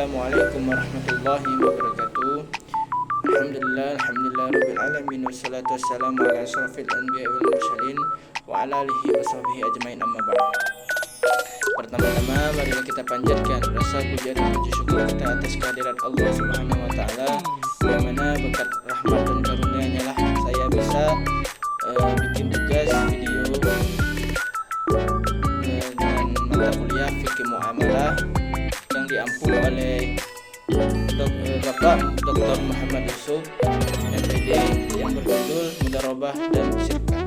Assalamualaikum warahmatullahi wabarakatuh. Alhamdulillah rabbil alamin wassalatu wassalamu ala asyrafil anbiya'i wal mursalin wa ala alihi wa sahbihi ajmain, amma ba'd. Pertama-tama marilah kita panjatkan rasa puja dan puji syukur kita atas kehadirat Allah Subhanahu wa taala, yang mana berkat rahmat dan karunia-Nya lah saya bisa bikin tugas video dengan mata kuliah fikih muamalah yang diampu oleh Bapak Dr. Muhammad Yusuf MPD yang berjudul Mudharabah dan Syirkah.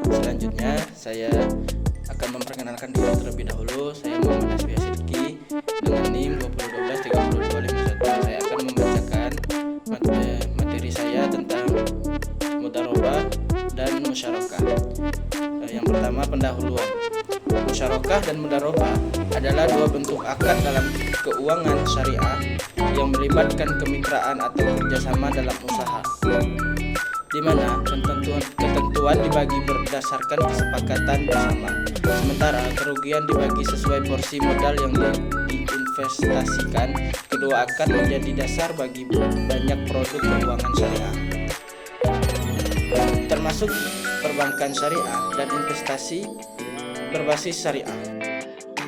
Selanjutnya saya akan memperkenalkan diri terlebih dahulu. Saya Muhammad Hasbi Asidki dengan NIM 20123251. Saya akan membacakan materi saya tentang mudharabah dan musyarakah. Yang pertama, pendahuluan. Musyarakah dan mudharabah adalah dua bentuk akad dalam keuangan syariah yang melibatkan kemitraan atau kerjasama dalam usaha, di mana ketentuan dibagi berdasarkan kesepakatan bersama, sementara kerugian dibagi sesuai porsi modal yang diinvestasikan. Kedua akad menjadi dasar bagi banyak produk keuangan syariah, termasuk perbankan syariah dan investasi berbasis syariah.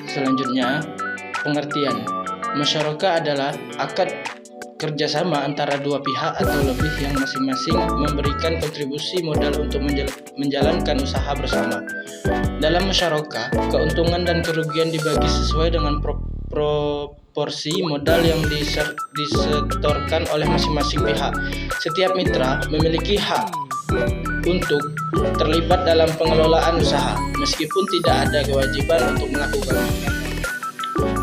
Selanjutnya, pengertian. Musyarakah adalah akad kerjasama antara dua pihak atau lebih yang masing-masing memberikan kontribusi modal untuk menjalankan usaha bersama. Dalam musyarakah, keuntungan dan kerugian dibagi sesuai dengan proporsi modal yang disetorkan oleh masing-masing pihak. Setiap mitra memiliki hak untuk terlibat dalam pengelolaan usaha, meskipun tidak ada kewajiban untuk melakukannya.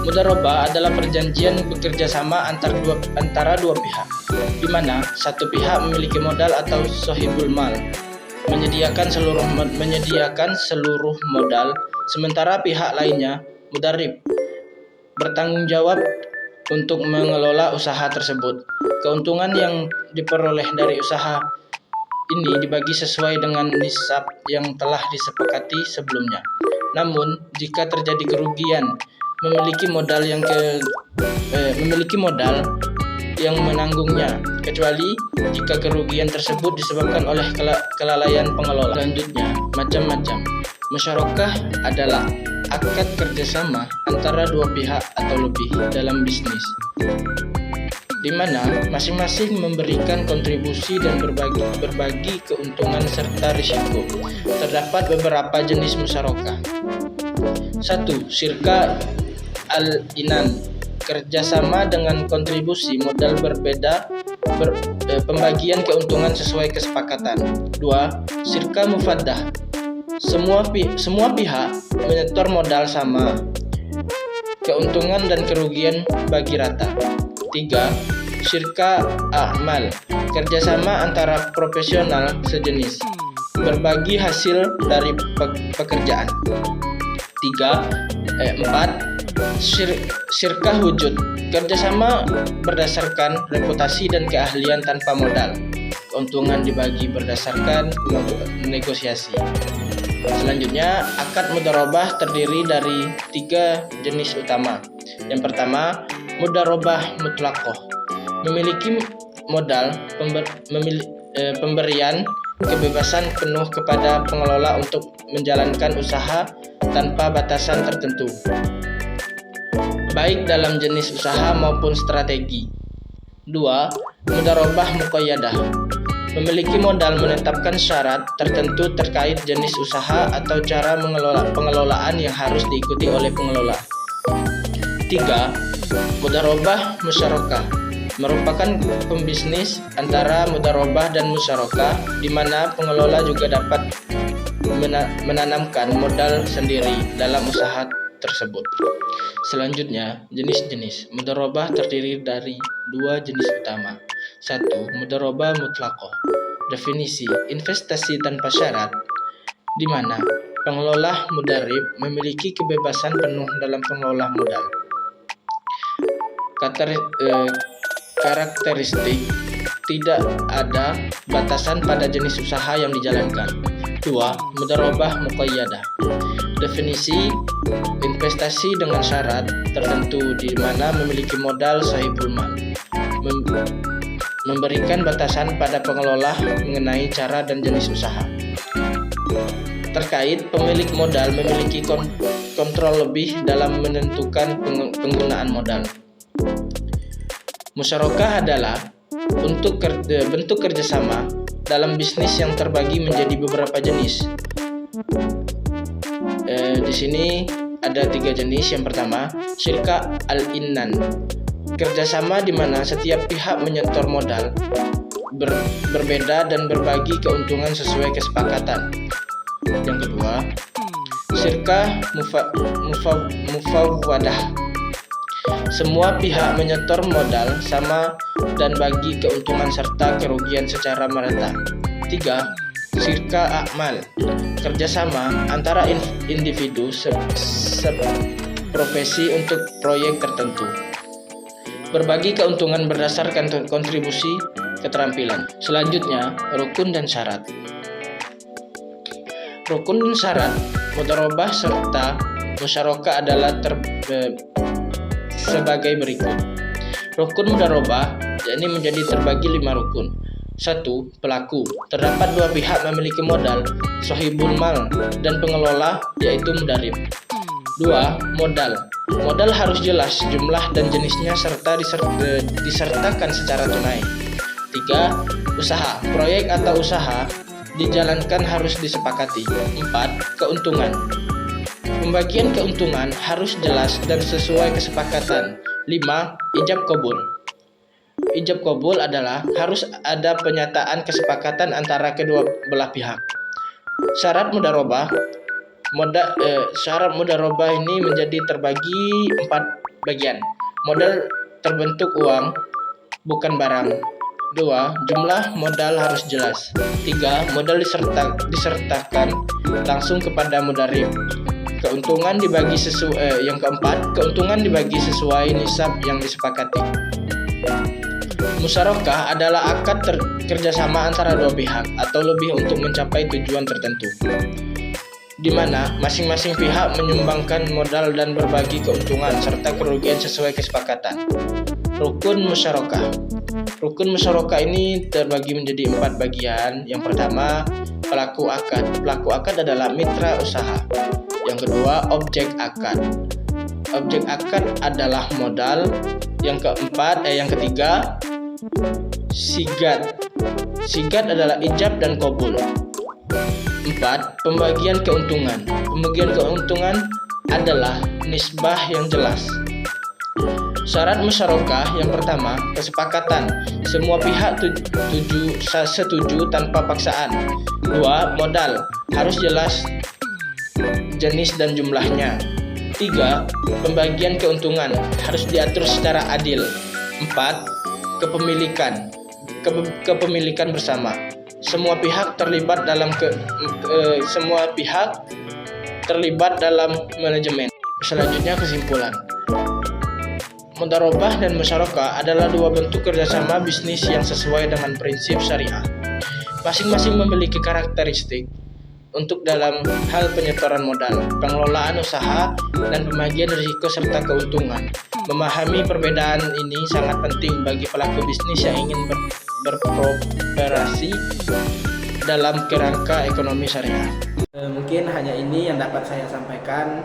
Mudharabah adalah perjanjian bekerja sama antara dua pihak, di mana satu pihak memiliki modal atau sohibul mal, menyediakan seluruh modal, sementara pihak lainnya, mudharib, bertanggung jawab untuk mengelola usaha tersebut. Keuntungan yang diperoleh dari usaha ini dibagi sesuai dengan nisab yang telah disepakati sebelumnya. Namun, jika terjadi kerugian, memiliki modal yang menanggungnya, kecuali jika kerugian tersebut disebabkan oleh kelalaian pengelola. Selanjutnya, macam-macam. Musyarakah adalah akad kerjasama antara dua pihak atau lebih dalam bisnis, di mana masing-masing memberikan kontribusi dan berbagi keuntungan serta risiko. Terdapat beberapa jenis musyarakah. 1. Syirkah al-inan, kerjasama dengan kontribusi modal berbeda, pembagian keuntungan sesuai kesepakatan. 2. Syirkah mufaddah, semua pihak menyetor modal sama, keuntungan dan kerugian bagi rata. 3. Syirkah a'mal, kerjasama antara profesional sejenis, berbagi hasil dari pekerjaan. 4. Syirkah wujud, kerjasama berdasarkan reputasi dan keahlian tanpa modal, keuntungan dibagi berdasarkan negosiasi. Selanjutnya, akad mudharabah terdiri dari 3 jenis utama. Yang pertama, mudharabah mutlaqah, memiliki modal, pemberian kebebasan penuh kepada pengelola untuk menjalankan usaha tanpa batasan tertentu, baik dalam jenis usaha maupun strategi. 2. Mudharabah muqayyadah, memiliki modal menetapkan syarat tertentu terkait jenis usaha atau cara pengelolaan yang harus diikuti oleh pengelola. 3. Mudharabah musyarakah, merupakan pembisnis antara mudharabah dan musyarakah, di mana pengelola juga dapat menanamkan modal sendiri dalam usaha tersebut. Selanjutnya, jenis-jenis mudharabah terdiri dari 2 jenis utama. 1. Mudharabah mutlaqah, definisi investasi tanpa syarat, di mana pengelola mudharib memiliki kebebasan penuh dalam pengelola modal. Karakteristik: tidak ada batasan pada jenis usaha yang dijalankan. 2. Mudharabah muqayyadah, Definisi investasi dengan syarat tertentu di mana memiliki modal sahibul mal. Memberikan batasan pada pengelola mengenai cara dan jenis usaha. Terkait pemilik modal memiliki kontrol lebih dalam menentukan penggunaan modal. Musyarakah adalah bentuk kerjasama dalam bisnis yang terbagi menjadi beberapa jenis. Di sini ada 3 jenis. Yang pertama, syirka al-innan, kerjasama di mana setiap pihak menyetor modal berbeda dan berbagi keuntungan sesuai kesepakatan. Yang kedua, syirka mufawwadah, semua pihak menyetor modal sama dan bagi keuntungan serta kerugian secara merata. 3. Syirka a'mal, kerjasama antara individu seprofesi untuk proyek tertentu. Berbagi keuntungan berdasarkan kontribusi keterampilan. Selanjutnya, rukun dan syarat. Rukun dan syarat mudharabah serta musyarakah adalah sebagai berikut. Rukun mudharabah yakni menjadi terbagi 5 rukun. 1. Pelaku. Terdapat 2 pihak memiliki modal, sahibul mal dan pengelola yaitu mudarib. 2. Modal. Modal harus jelas jumlah dan jenisnya serta disertakan secara tunai. 3. Usaha. Proyek atau usaha dijalankan harus disepakati. 4. Keuntungan. Pembagian keuntungan harus jelas dan sesuai kesepakatan. 5. Ijab qabul. Ijab qabul adalah harus ada penyataan kesepakatan antara kedua belah pihak. Syarat mudharabah. Syarat mudharabah ini menjadi terbagi 4 bagian. Modal terbentuk uang, bukan barang. 2. Jumlah modal harus jelas. 3. Modal disertakan langsung kepada mudarib. Keuntungan dibagi yang keempat, keuntungan dibagi sesuai nisab yang disepakati. Musyarakah adalah akad kerjasama antara 2 pihak atau lebih untuk mencapai tujuan tertentu, di mana masing-masing pihak menyumbangkan modal dan berbagi keuntungan serta kerugian sesuai kesepakatan. Rukun musyarakah. Rukun musyarakah ini terbagi menjadi 4 bagian. Yang pertama, pelaku akad. Pelaku akad adalah mitra usaha. Yang kedua, objek akad. Objek akad adalah modal. Yang ketiga, sigat. Sigat adalah ijab dan qabul. 4. Pembagian keuntungan. Pembagian keuntungan adalah nisbah yang jelas. Syarat musyarakah yang pertama, kesepakatan. Semua pihak setuju tanpa paksaan. 2. Modal. Harus jelas jenis dan jumlahnya. 3. Pembagian keuntungan. Harus diatur secara adil. 4. Kepemilikan. Kepemilikan bersama. Semua pihak terlibat dalam manajemen. Selanjutnya kesimpulan. Mudharabah dan musyarakah adalah 2 bentuk kerjasama bisnis yang sesuai dengan prinsip syariah. Masing-masing memiliki karakteristik untuk dalam hal penyetoran modal, pengelolaan usaha, dan pembagian risiko serta keuntungan. Memahami perbedaan ini sangat penting bagi pelaku bisnis yang ingin berkooperasi dalam kerangka ekonomi syariah. Mungkin hanya ini yang dapat saya sampaikan.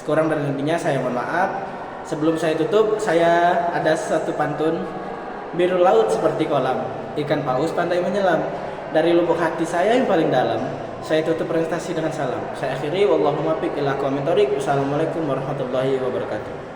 Kurang dan lebihnya saya mohon maaf. Sebelum saya tutup, saya ada satu pantun. Biru laut seperti kolam, ikan paus pandai menyelam. Dari lubuk hati saya yang paling dalam, saya tutup presentasi dengan salam. Saya akhiri, wallahu muwaffiq ila aqwamit thoriq. Wassalamualaikum warahmatullahi wabarakatuh.